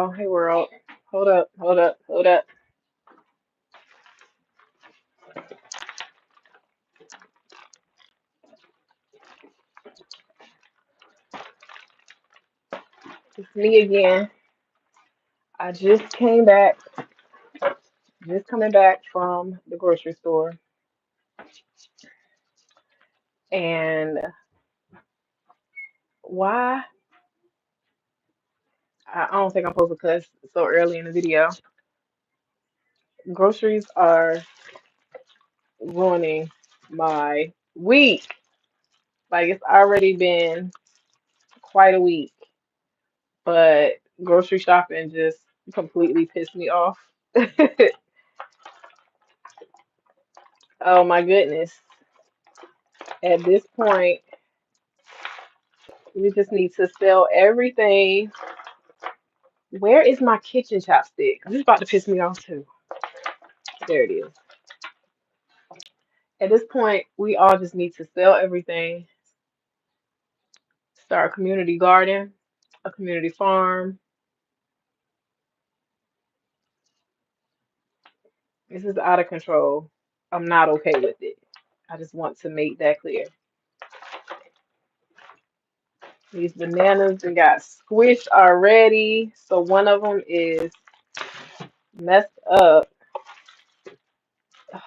y'all. Hey, world. Hold up, hold up, hold up. It's me again. I just came back, just coming back from the grocery store. And why? I don't think I'm supposed to cuss so early in the video. Groceries are ruining my week. Like, it's already been quite a week, but grocery shopping just completely pissed me off. Oh my goodness. At this point, we just need to sell everything. Where is my kitchen chopstick? This is about to piss me off too. There it is. At this point, we all just need to sell everything, start a community garden, a community farm. This is out of control. I'm not okay with it. I just want to make that clear. These bananas and got squished already. So one of them is messed up. I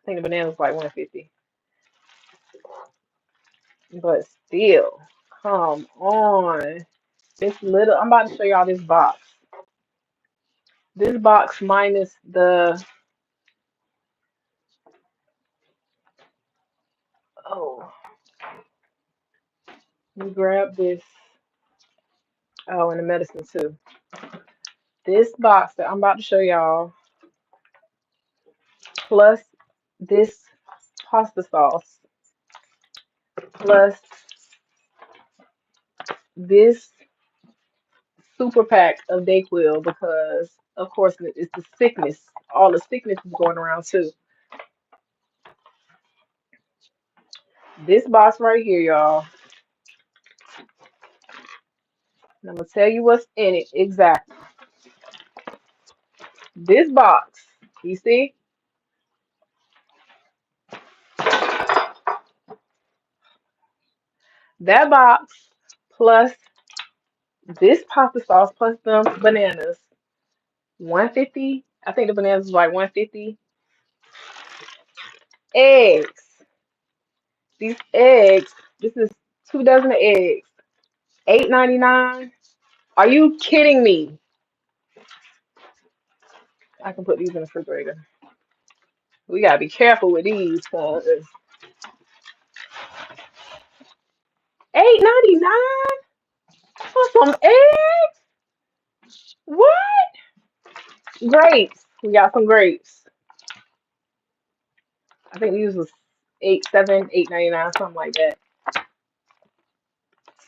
think the banana was like 150. But still, come on. This little, I'm about to show y'all this box. This box minus the, oh, let me grab this. Oh, and the medicine too. This box that I'm about to show y'all, plus this pasta sauce, plus this super pack of Dayquil, because of course it's the sickness. All the sickness is going around too. This box right here, y'all. And I'm gonna tell you what's in it exactly. This box, you see, that box plus this pasta sauce plus them bananas, 150. I think the bananas was like 150. Eggs. These eggs. This is 2 dozen of eggs. 8.99. Are you kidding me? I can put these in the refrigerator. We gotta be careful with these because 8.99 for some eggs? What? Grapes. We got some grapes. I think these was 8.99, something like that.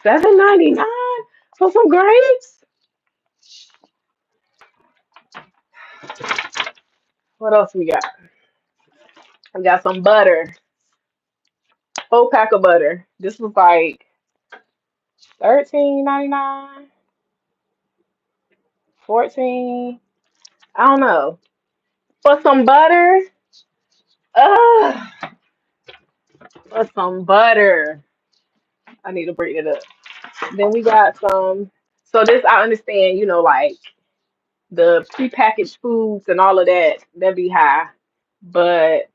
7.99 for some grapes? What else we got? We got some butter. Whole pack of butter. This was like 13.99, 14. I don't know. For some butter. Ugh. For some butter. I need to bring it up. Then we got some. So this I understand, like the prepackaged foods and all of that, that'd be high. But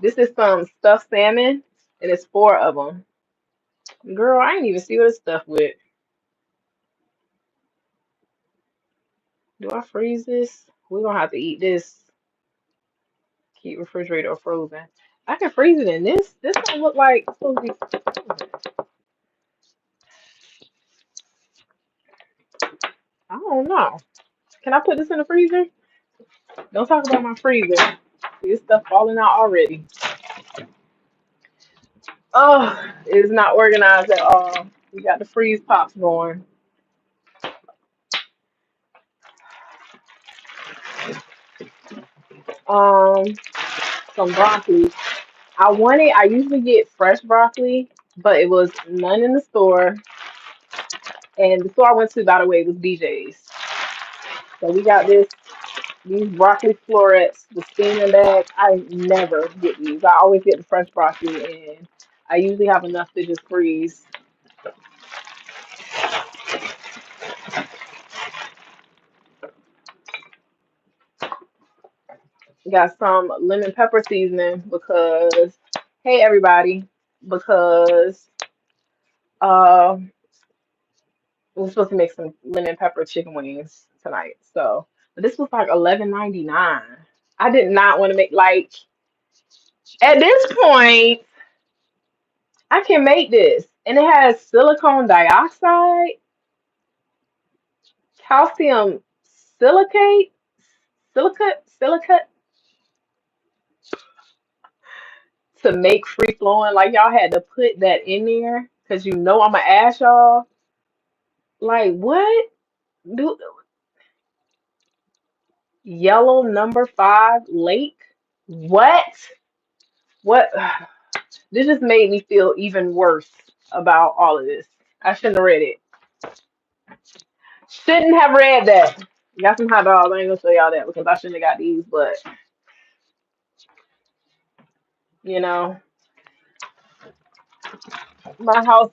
this is some stuffed salmon, and it's four of them. Girl, I ain't even see what it's stuffed with. Do I freeze this? We're gonna have to eat this. Keep refrigerator or frozen. I can freeze it in this. This don't look like it's supposed to be frozen. I don't know. Can I put this in the freezer? Don't talk about my freezer. This stuff falling out already. Oh, it's not organized at all. We got the freeze pops going. Um, some broccoli. I usually get fresh broccoli, but it was none in the store. And the store I went to, by the way, was BJ's. So we got these broccoli florets, the steaming bag. I never get these. I always get the fresh broccoli, and I usually have enough to just freeze. Got some lemon pepper seasoning because, hey everybody, because uh, we're supposed to make some lemon pepper chicken wings tonight. So, but this was like 11.99. I did not want to make like at this point. I can make this, and it has silicone dioxide, calcium silicate, silicate to make free flowing. Like y'all had to put that in there because you know I'ma ask y'all. Like what? Do yellow number 5 lake? What? What? This just made me feel even worse about all of this. I shouldn't have read it. Shouldn't have read that. Got some hot dogs. I ain't gonna show y'all that because I shouldn't have got these, but you know, my house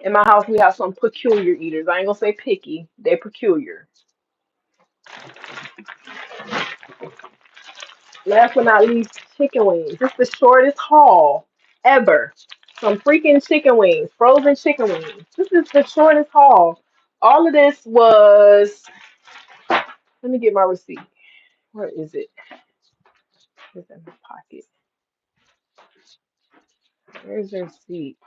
in my house we have some peculiar eaters. I ain't gonna say picky. They're peculiar. Last but not least, chicken wings. This is the shortest haul ever. Some freaking chicken wings, frozen chicken wings. This is the shortest haul. All of this was. Let me get my receipt. Where is it? It's in my pocket. Where's your receipt?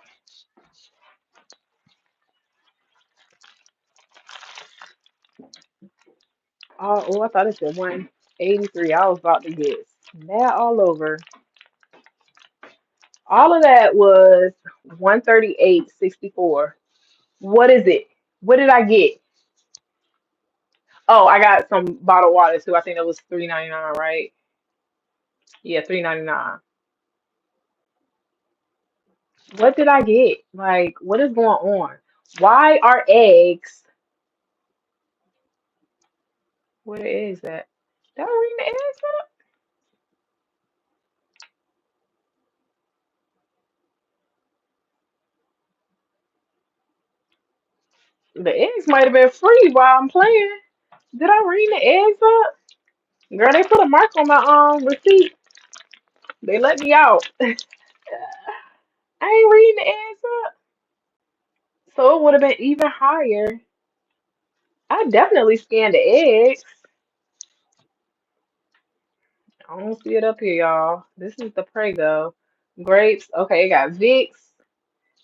Oh, I thought it said 183. I was about to get mad all over. All of that was 138.64. What is it? What did I get? Oh, I got some bottled water too. I think that was 3.99, right? Yeah, 3.99. What did I get? Like, what is going on? Why are eggs? Where the eggs at? Did I read the eggs up? The eggs might have been free while I'm playing. Did I read the eggs up? Girl, they put a mark on my receipt. They let me out. I ain't reading the eggs up. So it would have been even higher. I definitely scanned the eggs. I don't see it up here, y'all. This is the Prego. Grapes. Okay, it got Vicks.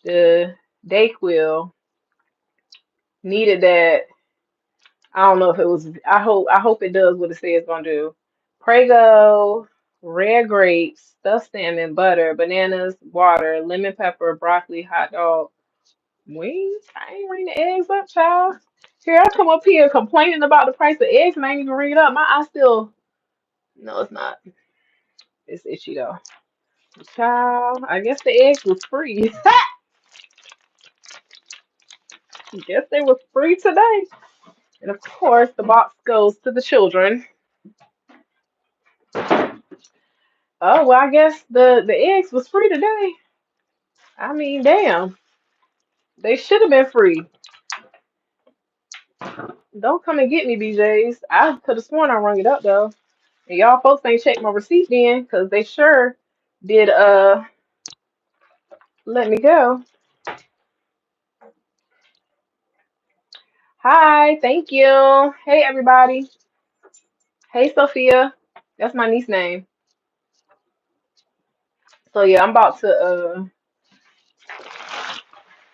The Dayquil needed that. I don't know if it was. I hope it does what it says it's gonna do. Prego, red grapes, stuffed salmon, butter, bananas, water, lemon pepper, broccoli, hot dog, wings. I ain't reading the eggs up, child. Here I come up here complaining about the price of eggs and I ain't even read it up. My eye still. No, it's not. It's itchy though. Child, I guess the eggs was free. Guess they was free today. And of course, the box goes to the children. Oh well, I guess the eggs was free today. I mean, damn, they should have been free. Don't come and get me, BJ's. I could have sworn I rung it up though. And y'all folks ain't checked my receipt then, cause they sure did let me go. Hi, thank you. Hey everybody. Hey Sophia. That's my niece name. So yeah, I'm about to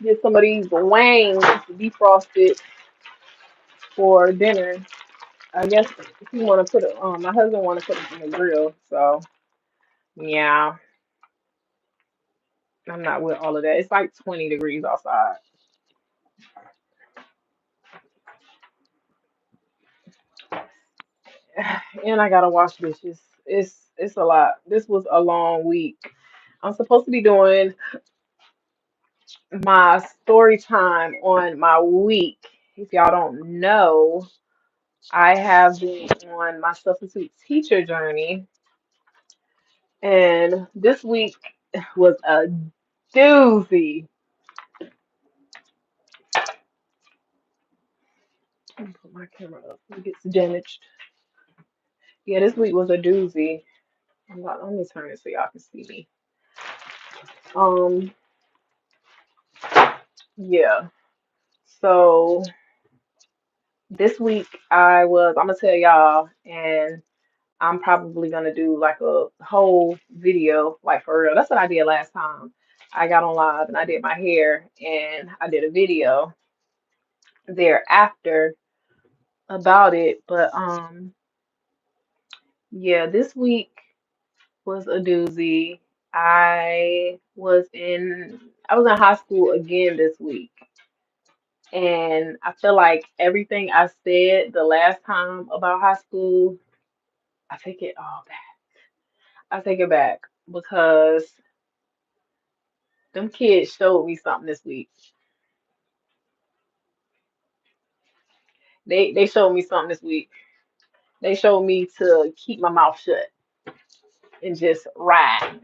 get some of these wings defrosted for dinner. I guess he want to put it. My husband want to put it in the grill. So yeah, I'm not with all of that. It's like 20 degrees outside, and I gotta wash dishes. It's a lot. This was a long week. I'm supposed to be doing my story time on my week. If y'all don't know, I have been on my substitute teacher journey, and this week was a doozy. Let me put my camera up. It gets damaged. Yeah, this week was a doozy. Let me turn it so y'all can see me. Um, yeah. So this week I'm gonna tell y'all, and I'm probably gonna do like a whole video, like for real. That's what I did last time. I got on live and I did my hair and I did a video thereafter about it. But yeah, this week was a doozy. I was in I was in high school again this week. And I feel like everything I said the last time about high school, I take it all back. I take it back because them kids showed me something this week. They showed me something this week. They showed me to keep my mouth shut and just ride.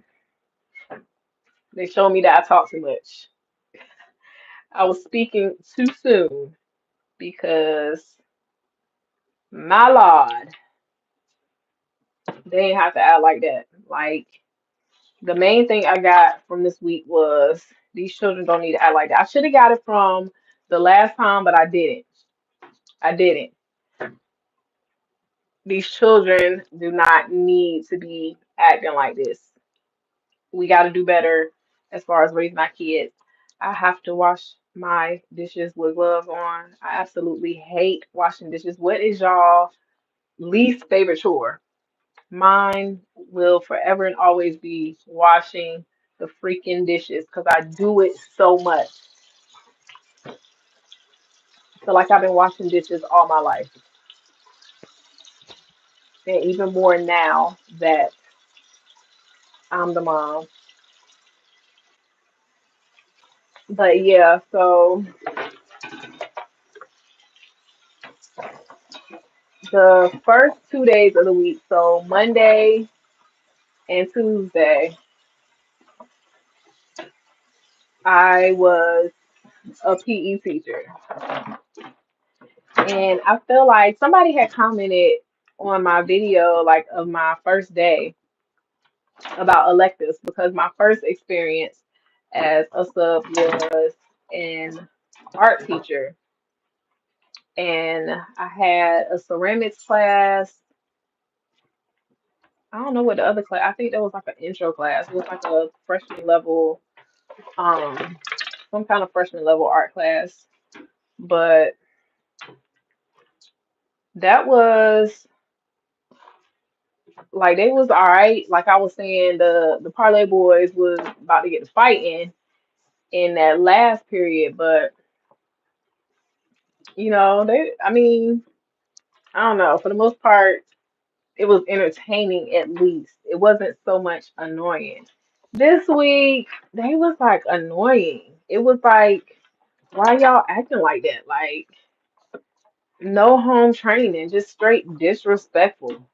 They showed me that I talk too much. I was speaking too soon because my Lord, they ain't have to act like that. Like the main thing I got from this week was these children don't need to act like that. I should have got it from the last time, but I didn't. I didn't. These children do not need to be acting like this. We got to do better as far as raising our kids. I have to wash my dishes with gloves on. I absolutely hate washing dishes. What is y'all least favorite chore? Mine will forever and always be washing the freaking dishes because I do it so much. I feel like I've been washing dishes all my life, and even more now that I'm the mom. But yeah, so the first 2 days of the week, so Monday and Tuesday, I was a PE teacher. And I feel like somebody had commented on my video, like of my first day about electives, because my first experience as a sub was an art teacher. And I had a ceramics class. I don't know what the other class, I think that was like an intro class. It was like a freshman level, um, some kind of freshman level art class. But that was like they was all right. Like I was saying, the parlay boys was about to get to fighting in that last period, but they I mean, I don't know. For the most part, it was entertaining at least. It wasn't so much annoying. This week, they was like annoying. It was like, why y'all acting like that? Like, no home training, just straight disrespectful.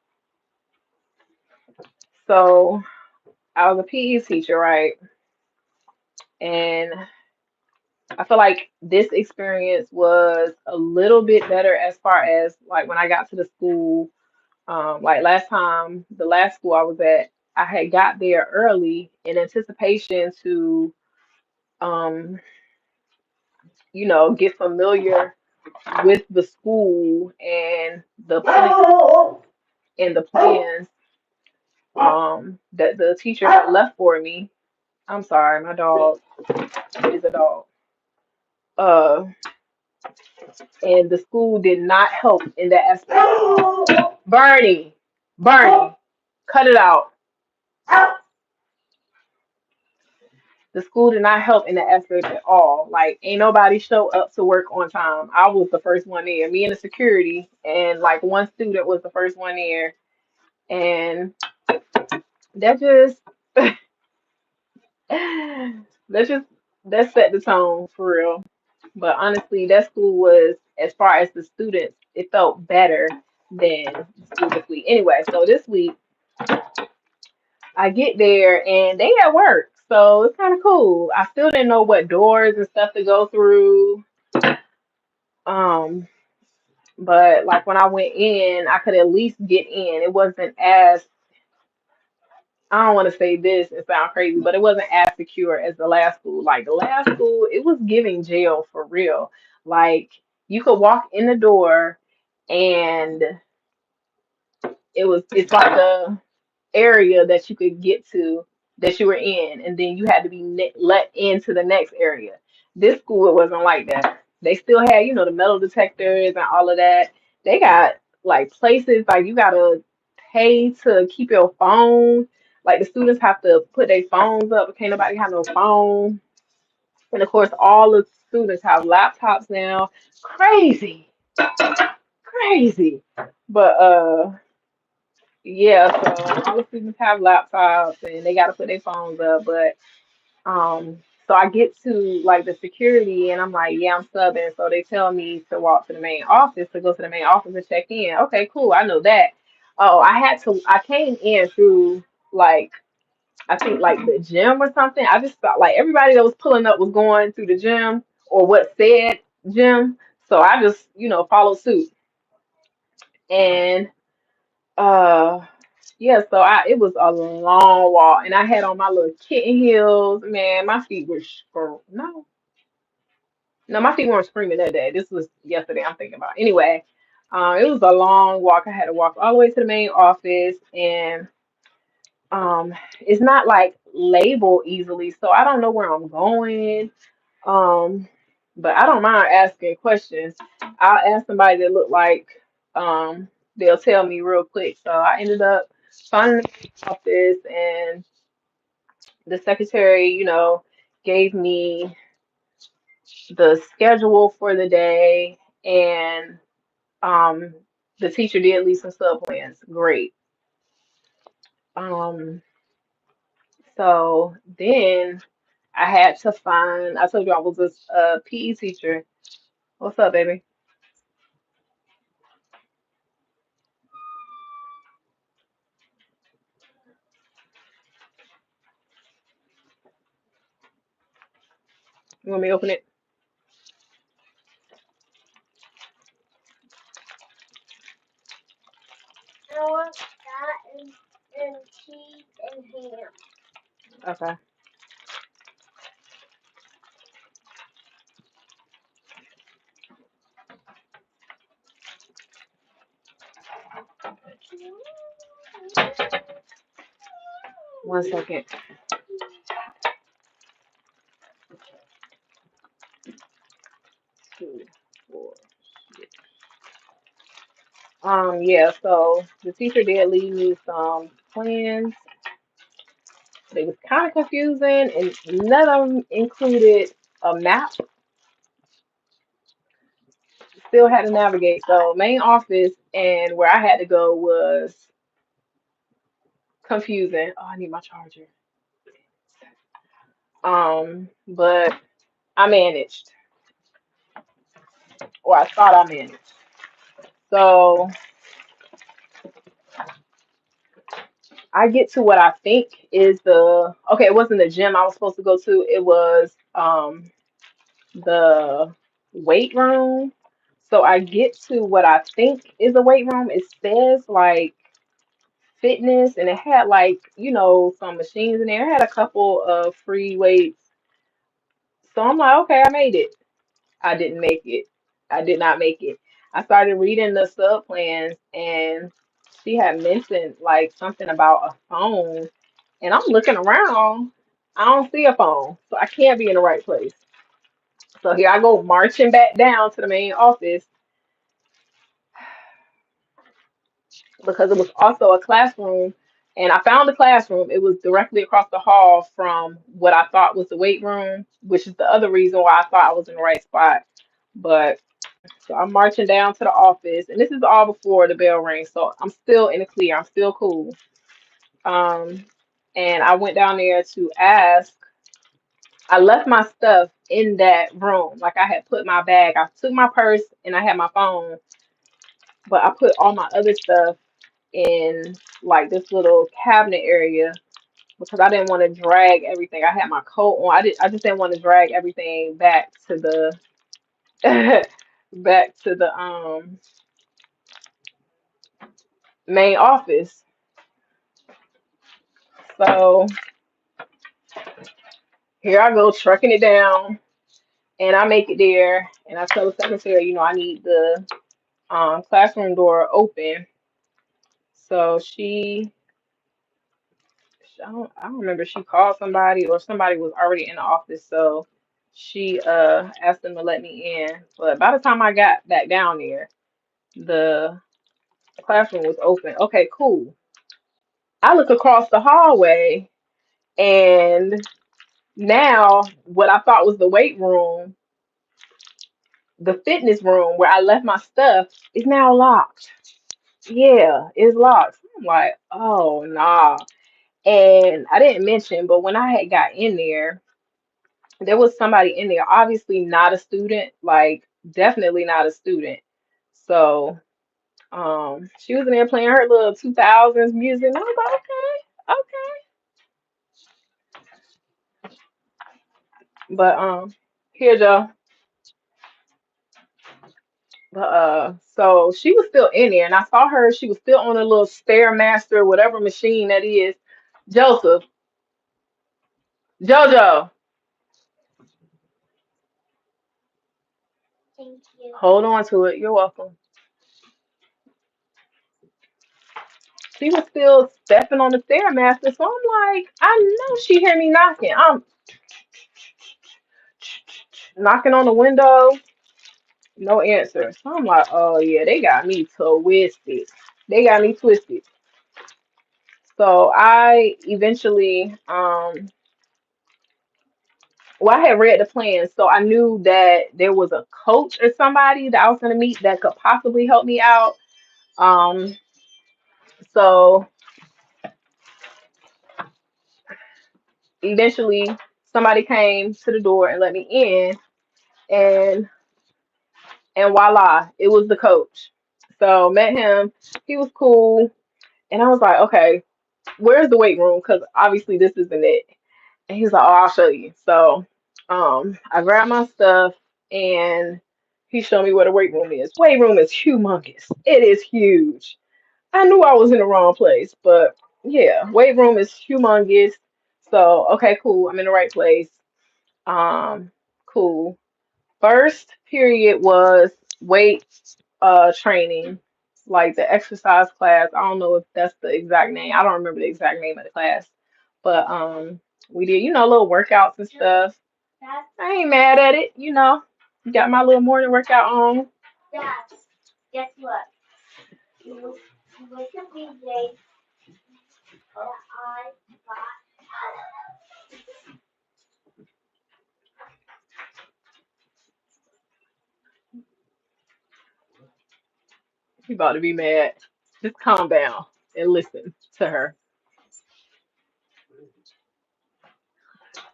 So I was a PE teacher, right? And I feel like this experience was a little bit better as far as like when I got to the school. Like last time, the last school I was at, I had got there early in anticipation to, um, get familiar with the school and the plans that the teacher had left for me. I'm sorry, my dog is a dog. Uh, and the school did not help in that aspect. Bernie, Bernie, cut it out. The school did not help in that aspect at all. Like, ain't nobody show up to work on time. I was the first one there. Me and the security, and like one student was the first one there, and that just that's just that set the tone for real. But honestly, that school was, as far as the students, it felt better than the school this week. Anyway, so this week I get there and they at work, so it's kind of cool. I still didn't know what doors and stuff to go through. Um, but like when I went in, I could at least get in. It wasn't as, I don't want to say this and sound crazy, but it wasn't as secure as the last school. Like the last school, it was giving jail for real. Like you could walk in the door and it's like a area that you could get to that you were in, and then you had to be let into the next area. This school, it wasn't like that. They still had, the metal detectors and all of that. They got like places like you gotta pay to keep your phone. Like the students have to put their phones up. Can't nobody have no phone. And of course, all the students have laptops now. Crazy, crazy. But yeah, so all the students have laptops and they gotta put their phones up. But so I get to like the security and I'm like, yeah, I'm Southern. So they tell me to walk to the main office, to go to the main office and check in. Okay, cool, I know that. Oh, I came in through like I think like the gym or something. I just felt like everybody that was pulling up was going through the gym or what said gym. So I just, followed suit. And uh yeah, so it was a long walk and I had on my little kitten heels. Man, my feet were no, my feet weren't screaming that day. This was yesterday I'm thinking about. Anyway, it was a long walk. I had to walk all the way to the main office and it's not like labeled easily, so I don't know where I'm going. Um, but I don't mind asking questions. I'll ask somebody that look like they'll tell me real quick. So I ended up finding the office and the secretary, gave me the schedule for the day and um the teacher did leave some sub plans. Great. Um so then I had to find, I told you I was a PE teacher. What's up, baby? You want me to open it? Okay. One second. 2, 4. Yeah, so the teacher did leave me some plans. They was kind of confusing, and none of them included a map. Still had to navigate. So main office and where I had to go was confusing. Oh, I need my charger. But I managed, or I thought I managed. So I get to what I think is okay, it wasn't the gym I was supposed to go to. It was the weight room. So I get to what I think is a weight room. It says like fitness and it had like, some machines in there. It had a couple of free weights. So I'm like, okay, I made it. I didn't make it. I did not make it. I started reading the sub plans and she had mentioned like something about a phone. And I'm looking around. I don't see a phone. So I can't be in the right place. So here I go marching back down to the main office because it was also a classroom. And I found the classroom. It was directly across the hall from what I thought was the weight room, which is the other reason why I thought I was in the right spot. But so I'm marching down to the office, and this is all before the bell rings, so I'm still in the clear. I'm still cool. Um, and I went down there to ask. I left my stuff in that room. Like I had put my bag. I took my purse and I had my phone, but I put all my other stuff in like this little cabinet area because I didn't want to drag everything. I had my coat on. I just didn't want to drag everything back to the back to the main office. So here I go trucking it down and I make it there and I tell the secretary, I need the classroom door open. So I don't remember, she called somebody or somebody was already in the office, so she asked them to let me in. But by the time I got back down there, the classroom was open. Okay, cool. I look across the hallway and now what I thought was the weight room, the fitness room where I left my stuff, is now locked. Yeah, it's locked. I'm like, oh nah. And I didn't mention, but when I had got in there was somebody in there, obviously not a student, like definitely not a student. So she was in there playing her little 2000s music. And I was like, okay, okay. But here, Joe. But so she was still in there, and I saw her. She was still on a little stairmaster, whatever machine that is. Joseph, Jojo, hold on to it. You're welcome. She was still stepping on the stairmaster, so I'm like, I know she hear me knocking. I'm knocking on the window, no answer. So I'm like, oh yeah, they got me twisted. They got me twisted. So I eventually, well, I had read the plan, so I knew that there was a coach or somebody that I was going to meet that could possibly help me out. Um, so eventually, somebody came to the door and let me in, and voila, it was the coach. So met him. He was cool, and I was like, okay, where's the weight room? Because obviously this isn't it. And he's like, oh, I'll show you. So I grabbed my stuff and he showed me where the weight room is. Weight room is humongous. It is huge. I knew I was in the wrong place, but yeah, weight room is humongous. So okay, cool. I'm in the right place. Cool. First period was weight training, like the exercise class. I don't know if that's the exact name. I don't remember the exact name of the class. But we did, little workouts and stuff. I ain't mad at it. Got my little morning workout on. You about to be mad. Just calm down and listen to her.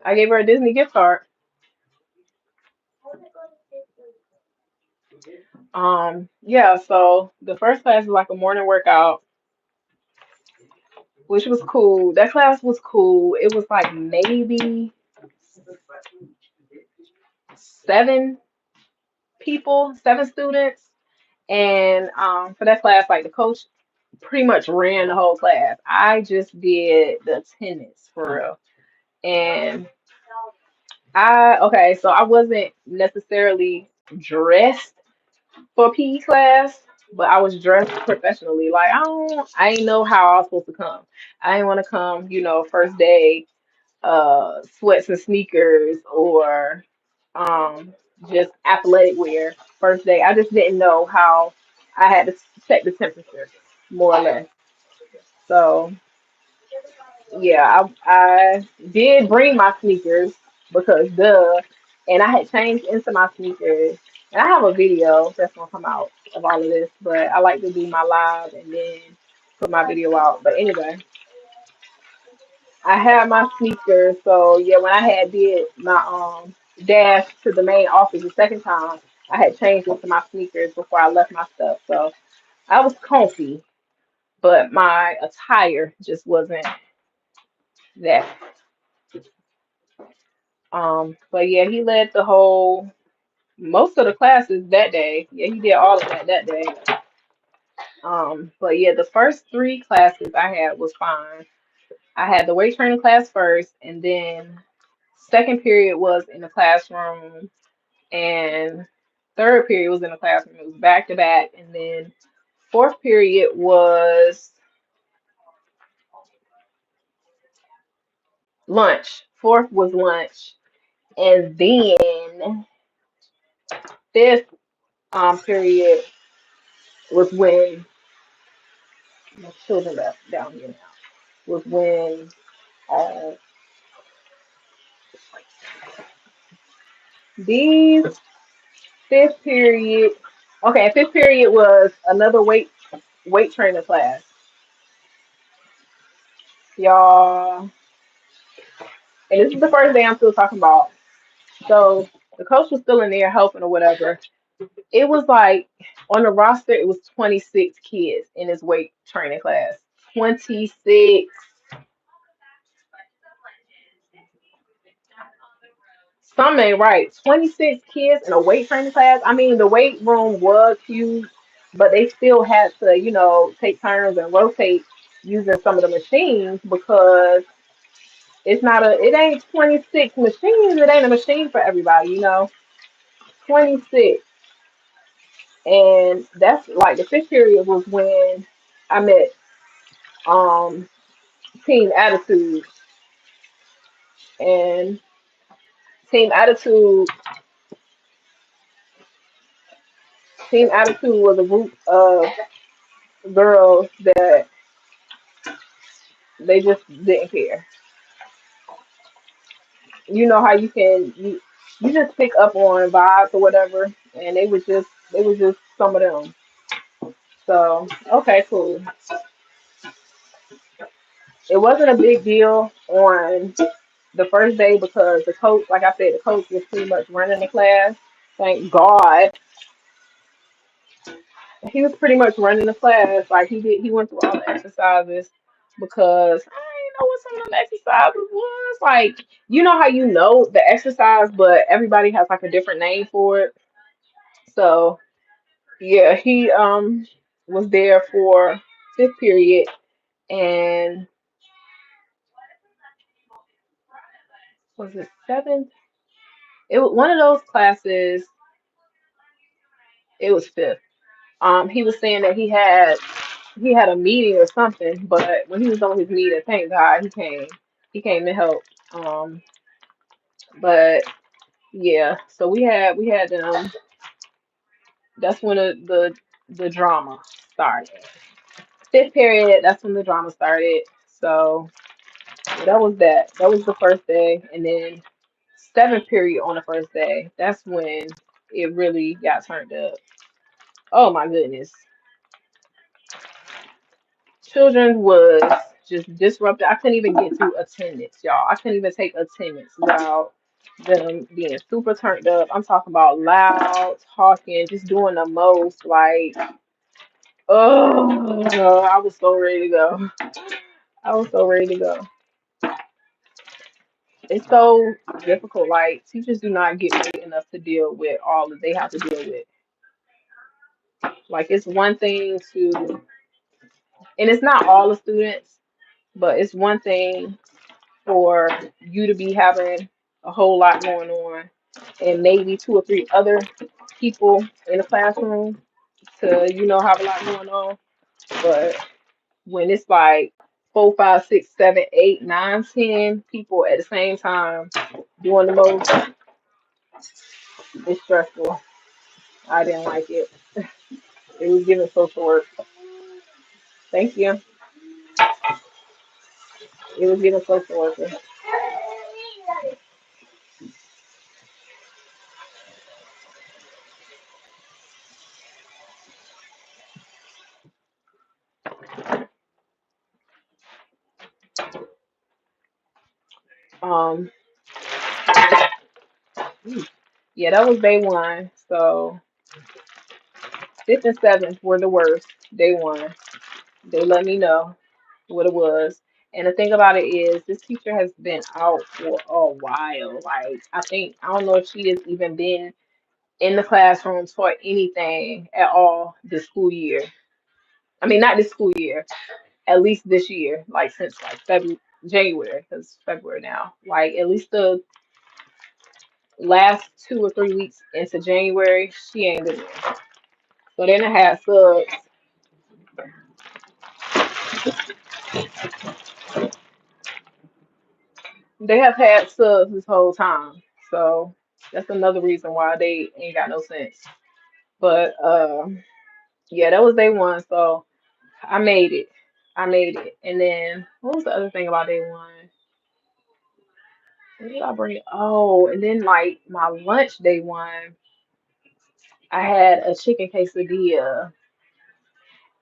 I gave her a Disney gift card. Yeah, so the first class was like a morning workout, which was cool. That class was cool. It was like maybe 7 people, 7 students. And for that class, like the coach pretty much ran the whole class. I just did the attendance for real. And okay, so I wasn't necessarily dressed for PE class, but I was dressed professionally. Like I ain't know how I was supposed to come. I didn't want to come, first day, sweats and sneakers or um just athletic wear first day. I just didn't know how I had to check the temperature, more or less. So yeah, I did bring my sneakers because duh, and I had changed into my sneakers. And I have a video that's gonna come out of all of this, but I like to do my live and then put my video out. But anyway, I had my sneakers, so yeah, when I had did my dash to the main office the second time, I had changed into my sneakers before I left my stuff. So I was comfy, but my attire just wasn't that. But yeah, he led the whole most of the classes that day. Yeah, he did all of that that day. But yeah, the first three classes I had was fine. I had the weight training class first, and then second period was in the classroom, and third period was in the classroom. It was back to back, and then fourth period was lunch. Fourth was lunch, and then fifth period was when my children left down here now. Was when uh, these fifth period. Okay, fifth period was another weight training class, y'all. And this is the first day I'm still talking about. So the coach was still in there helping or whatever. It was like on the roster, it was 26 kids in his weight training class. 26. Some ain't right. 26 kids in a weight training class. I mean, the weight room was huge, but they still had to, take turns and rotate using some of the machines because it ain't 26 machines. It ain't a machine for everybody. 26. And that's like the fifth period was when I met um Team Attitude. And Team Attitude Team Attitude was a group of girls that they just didn't care. You know how you just pick up on vibes or whatever, and they was just some of them. So okay, cool. It wasn't a big deal on the first day because the coach, like I said, the coach was pretty much running the class. Thank God, he was pretty much running the class. Like he went through all the exercises because I didn't know what some of them exercises was. Like you know how you know the exercise, but everybody has like a different name for it. So yeah, he was there for fifth period, and was it seventh? It was one of those classes. It was fifth. He was saying that he had a meeting or something, but when he was on his meeting, thank God he came. He came to help. Um, but yeah, so we had that's when the drama started. Fifth period, that's when the drama started. So that was that. That was the first day, and then seventh period on the first day. That's when it really got turned up. Oh my goodness, children was just disrupted. I couldn't even get through attendance, y'all. I couldn't even take attendance without them being super turned up. I'm talking about loud talking, just doing the most. Like, oh, I was so ready to go. I was so ready to go. It's so difficult. Like, teachers do not get paid enough to deal with all that they have to deal with. Like, it's one thing to, and it's not all the students, but it's one thing for you to be having a whole lot going on and maybe two or three other people in the classroom to, have a lot going on. But when it's like four, five, six, seven, eight, nine, 10 people at the same time doing the most, it's stressful. I didn't like it. It was giving social work. Thank you. It was giving social worker. Um, yeah, that was day one. So fifth and seventh were the worst. Day one, they let me know what it was. And the thing about it is, this teacher has been out for a while. Like, I don't know if she has even been in the classroom taught anything at all this school year. I mean, not this school year, at least this year, like since like February, January, because February now. Like, at least the last 2 or 3 weeks into January, she ain't been there. So then I had subs. They have had subs this whole time. So that's another reason why they ain't got no sense. But yeah, that was day one. So I made it. I made it. And then what was the other thing about day one? What did I bring? Oh, and then like my lunch day one, I had a chicken quesadilla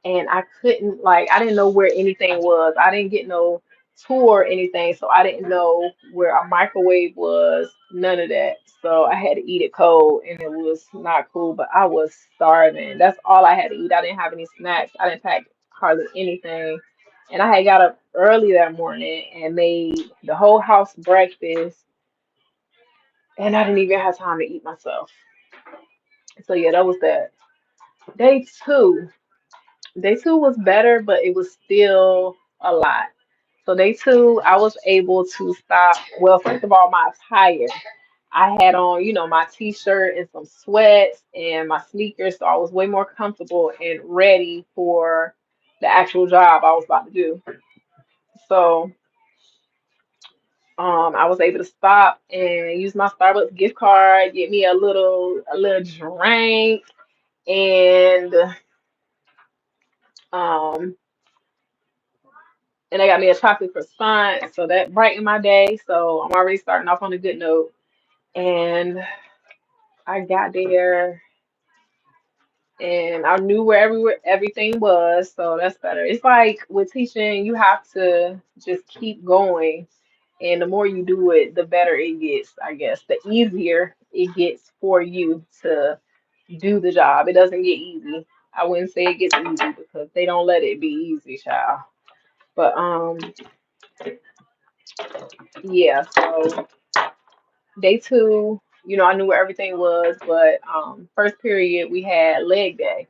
and I couldn't like I didn't know where anything was. I didn't get no tour or anything, so I didn't know where a microwave was, none of that. So I had to eat it cold and it was not cool, but I was starving. That's all I had to eat. I didn't have any snacks. I didn't pack hardly anything. And I had got up early that morning and made the whole house breakfast and I didn't even have time to eat myself. So yeah, that was that. Day two. Day two was better, but it was still a lot. So day two, I was able to stop. Well, first of all, my attire. I had on, my t-shirt and some sweats and my sneakers, so I was way more comfortable and ready for the actual job I was about to do. So, I was able to stop and use my Starbucks gift card, get me a little drink, and um, and I got me a chocolate croissant, so that brightened my day. So I'm already starting off on a good note. And I got there and I knew where everything was, so that's better. It's like with teaching, you have to just keep going. And the more you do it, the better it gets, I guess. The easier it gets for you to do the job. It doesn't get easy. I wouldn't say it gets easy because they don't let it be easy, child. But yeah, so day two, I knew where everything was, but first period we had leg day,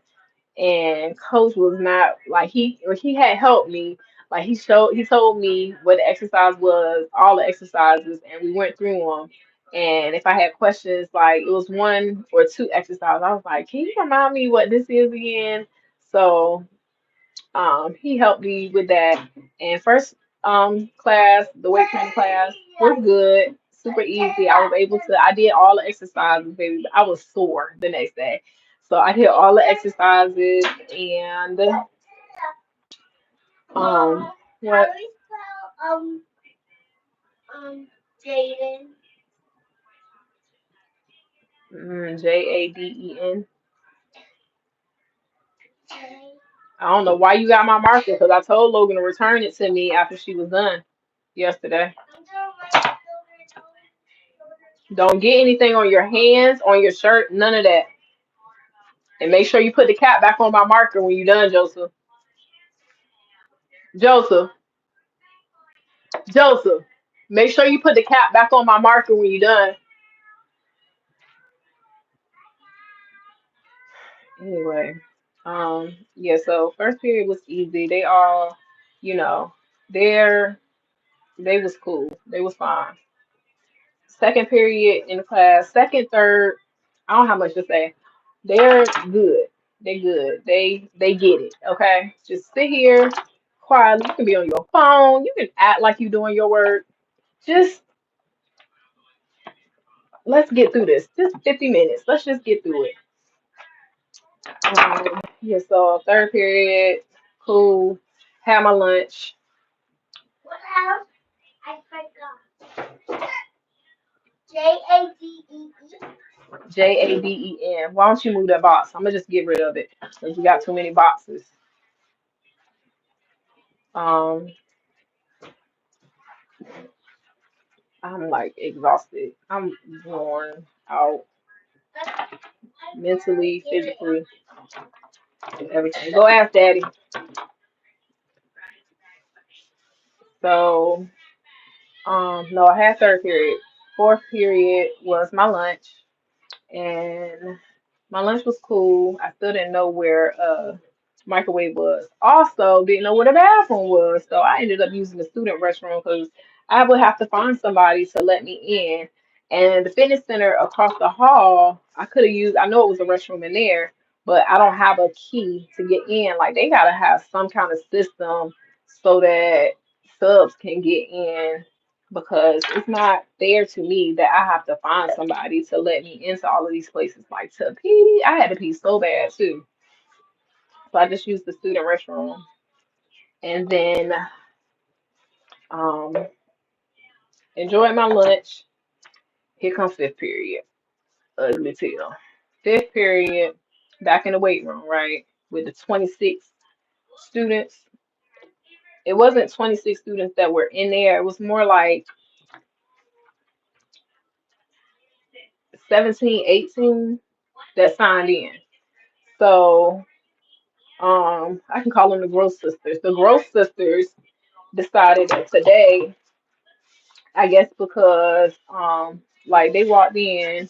and coach was not like he had helped me. Like he told me what the exercise was, all the exercises, and we went through them. And if I had questions, like it was one or two exercises, I was like, "Can you remind me what this is again?" So he helped me with that. And first class, the weight training class, was good, super easy. I did all the exercises, baby. I was sore the next day. So I did all the exercises and what Jaden. I don't know why you got my marker because I told Logan to return it to me after she was done yesterday. Don't get anything on your hands, on your shirt, none of that. And make sure you put the cap back on my marker when you're done, Joseph. Joseph, Joseph, make sure you put the cap back on my marker when you're done. Anyway, yeah. So first period was easy. They all, you know, they're they was cool. They was fine. Second period in the class, second, third, I don't have much to say. They're good. They're good. They get it. Okay, just sit here quietly. You can be on your phone. You can act like you're doing your work. Just let's get through this. Just 50 minutes. Let's just get through it. Yeah, so third period, cool. Had my lunch. Jaden. Why don't you move that box? I'm gonna just get rid of it because we got too many boxes. Um, I'm like exhausted. I'm worn out mentally, physically, and everything. Go ask daddy. So, no, I had third period. Fourth period was my lunch, and my lunch was cool. I still didn't know where microwave was. Also, didn't know where the bathroom was. So I ended up using the student restroom because I would have to find somebody to let me in. And the fitness center across the hall, I could have used, I know it was a restroom in there, but I don't have a key to get in. Like they gotta have some kind of system so that subs can get in because it's not fair to me that I have to find somebody to let me into all of these places. Like to pee, I had to pee so bad too. So I just used the student restroom. And then um enjoyed my lunch. Here comes fifth period. Ugly tail. Fifth period, back in the weight room, right? With the 26 students. It wasn't 26 students that were in there. It was more like 17, 18 that signed in. So I can call them the Growth Sisters. The Growth Sisters decided that today, I guess because like they walked in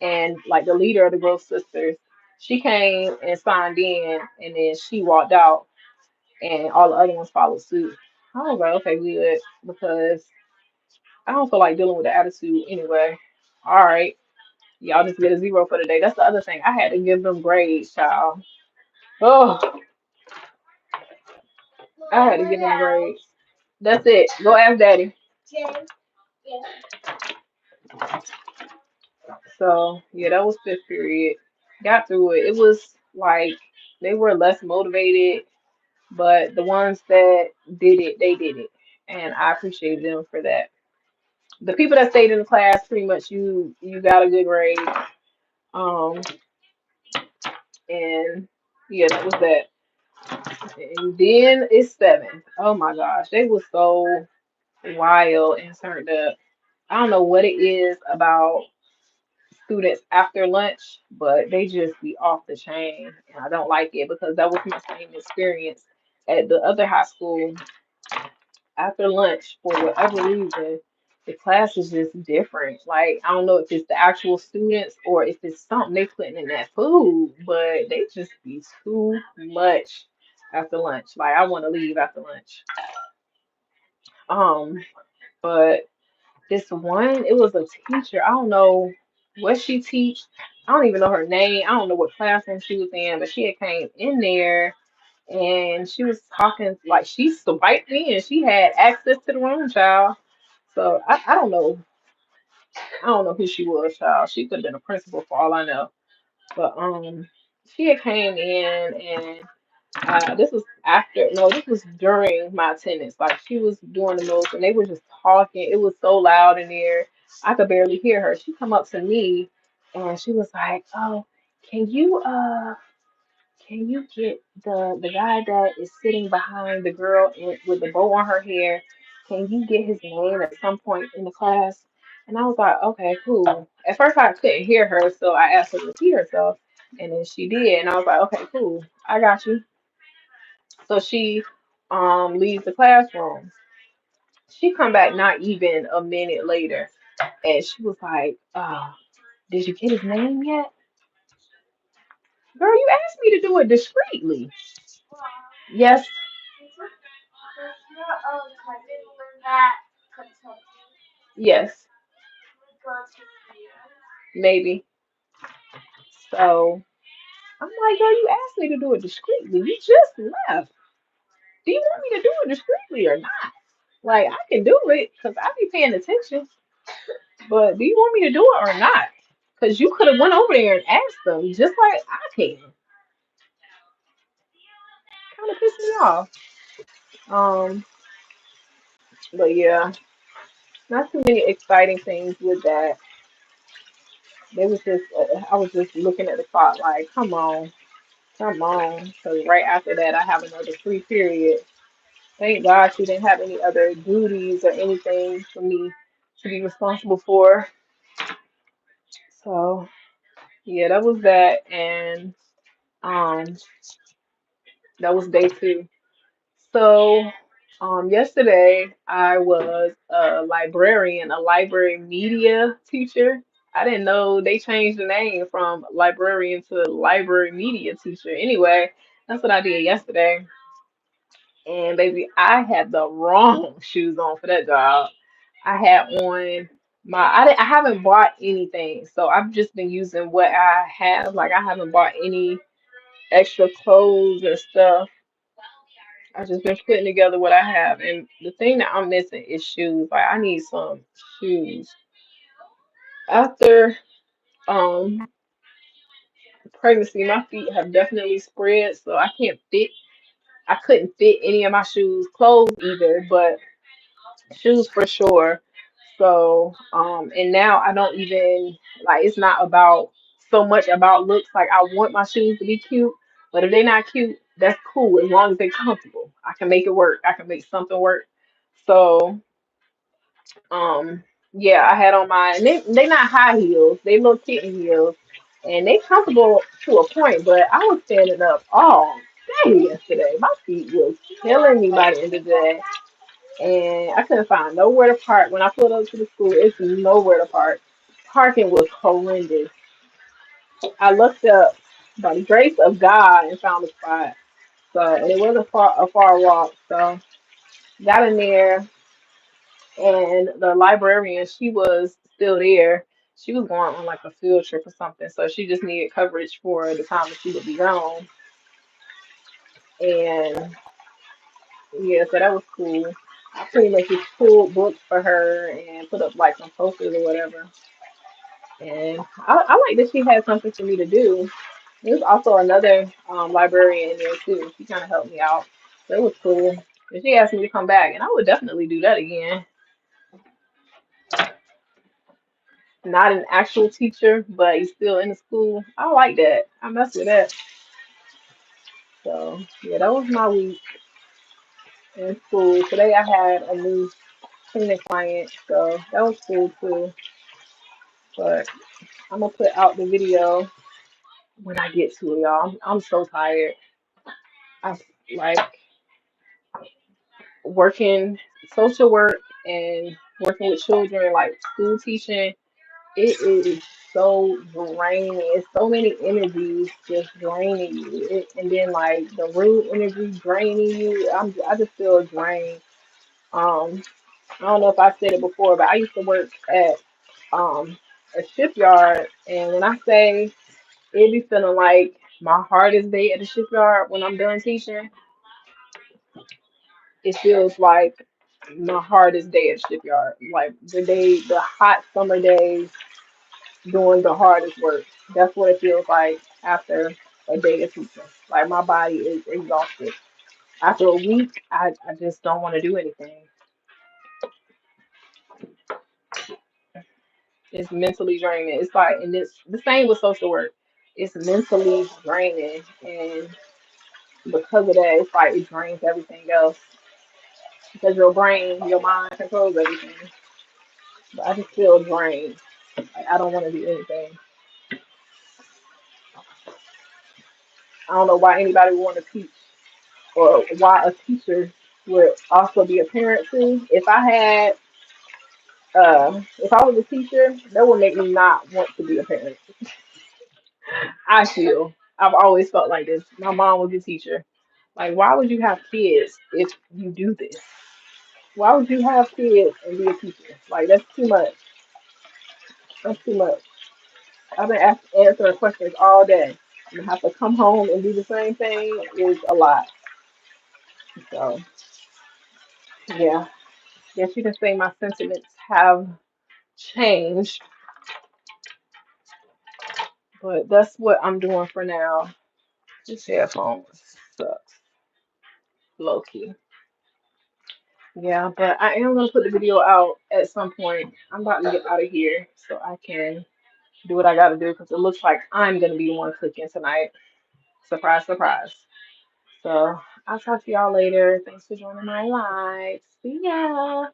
and like the leader of the Growth Sisters, she came and signed in and then she walked out and all the other ones followed suit. I was like, okay, good, because I don't feel like dealing with the attitude anyway. All right, y'all just get a zero for the day. That's the other thing. I had to give them grades, child. Oh, I had to give them grades. That's it. Go ask daddy. So yeah, that was fifth period. Got through it. It was like they were less motivated, but the ones that did it, they did it, and I appreciate them for that. The people that stayed in the class, pretty much you got a good grade. Um, and yeah, that was that. And then it's seven. Oh my gosh, they were so wild and turned up. I don't know what it is about students after lunch, but they just be off the chain. And I don't like it because that was my same experience at the other high school. After lunch, for whatever reason, the class is just different. Like, I don't know if it's the actual students or if it's something they putting in that food, but they just be too much after lunch. Like, I want to leave after lunch. Um, but this one, it was a teacher. I don't know what she teach. I don't even know her name. I don't know what classroom she was in, but she had came in there and she was talking like she swiped me and she had access to the room, child. So I don't know. I don't know who she was, child. She could have been a principal for all I know. But she had came in and this was after, no, this was during my attendance. Like she was doing the most, and they were just talking. It was so loud in there, I could barely hear her. She come up to me, and she was like, "Oh, can you can you get the guy that is sitting behind the girl with the bow on her hair? Can you get his name at some point in the class?" And I was like, "Okay, cool." At first, I couldn't hear her, so I asked her to repeat herself, and then she did, and I was like, "Okay, cool, I got you." So she leaves the classroom. She come back not even a minute later, and she was like, "Did you get his name yet?" Girl, you asked me to do it discreetly. Yes, yes, maybe. So I'm like, "Girl, you asked me to do it discreetly. You just left. Do you want me to do it discreetly or not? Like, I can do it because I be paying attention, but do you want me to do it or not? Because you could have went over there and asked them just like I can." Kind of pissed me off. Um, but yeah, not too many exciting things with that. They was just, I was just looking at the clock like, come on, come on. Because right after that, I have another free period. Thank God she didn't have any other duties or anything for me to be responsible for. So yeah, that was that, and um, that was day two. So yesterday I was a librarian, a library media teacher. I didn't know they changed the name from librarian to library media teacher. Anyway, that's what I did yesterday. And baby, I had the wrong shoes on for that job. I had on I haven't bought anything, so I've just been using what I have. Like I haven't bought any extra clothes and stuff. I've just been putting together what I have, and the thing that I'm missing is shoes. Like I need some shoes. After um pregnancy, my feet have definitely spread, so I can't fit. I couldn't fit any of my shoes, clothes either, but shoes for sure. So, and now I don't even like it's not about so much about looks. Like I want my shoes to be cute, but if they're not cute, that's cool as long as they're comfortable. I can make it work. I can make something work. So, um, yeah, I had on my and they not high heels, they little kitten heels, and they comfortable to a point, but I was standing up all day yesterday. My feet was killing me by the end of the day and I couldn't find nowhere to park. When I pulled up to the school, it's nowhere to park. Parking was horrendous. I looked up by the grace of God and found a spot. So and it was a far walk. So got in there and the librarian, she was still there. She was going on like a field trip or something. So she just needed coverage for the time that she would be gone. And yeah, so that was cool. I pretty much just pulled books for her and put up like some posters or whatever. And I like that she had something for me to do. There's also another librarian in there too. She kind of helped me out. So it was cool. And she asked me to come back, and I would definitely do that again. Not an actual teacher, but he's still in the school. I like that. I mess with that. So yeah, that was my week in school. Today I had a new cleaning client, so that was cool too. But I'm gonna put out the video when I get to it, y'all. I'm so tired. I like working social work and working with children, like school teaching. It is so draining. It's so many energies just draining you. And then like the rude energy draining you. I just feel drained. Um, I don't know if I said it before, but I used to work at um a shipyard, and when I say it be feeling like my hardest day at the shipyard when I'm done teaching, it feels like my hardest day at shipyard. Like the hot summer days doing the hardest work. That's what it feels like after a day of teaching. Like my body is exhausted. After a week, I just don't want to do anything. It's mentally draining. It's like, and it's the same with social work. It's mentally draining, and because of that, it's like it drains everything else. Because your brain, your mind controls everything. But I just feel drained. Like I don't want to do anything. I don't know why anybody would want to teach or why a teacher would also be a parent too. If I was a teacher, that would make me not want to be a parent. I feel I've always felt like this. My mom was a teacher. Like, why would you have kids if you do this? Why would you have kids and be a teacher? Like, that's too much. That's too much. I've been answering questions all day. And have to come home and do the same thing is a lot. So, yeah. Guess you can say my sentiments have changed, but that's what I'm doing for now. This headphones sucks, low key. Yeah, but I am gonna put the video out at some point. I'm about to get out of here so I can do what I gotta do because it looks like I'm gonna be the one cooking tonight. Surprise, surprise. So I'll talk to y'all later. Thanks for joining my live. See ya.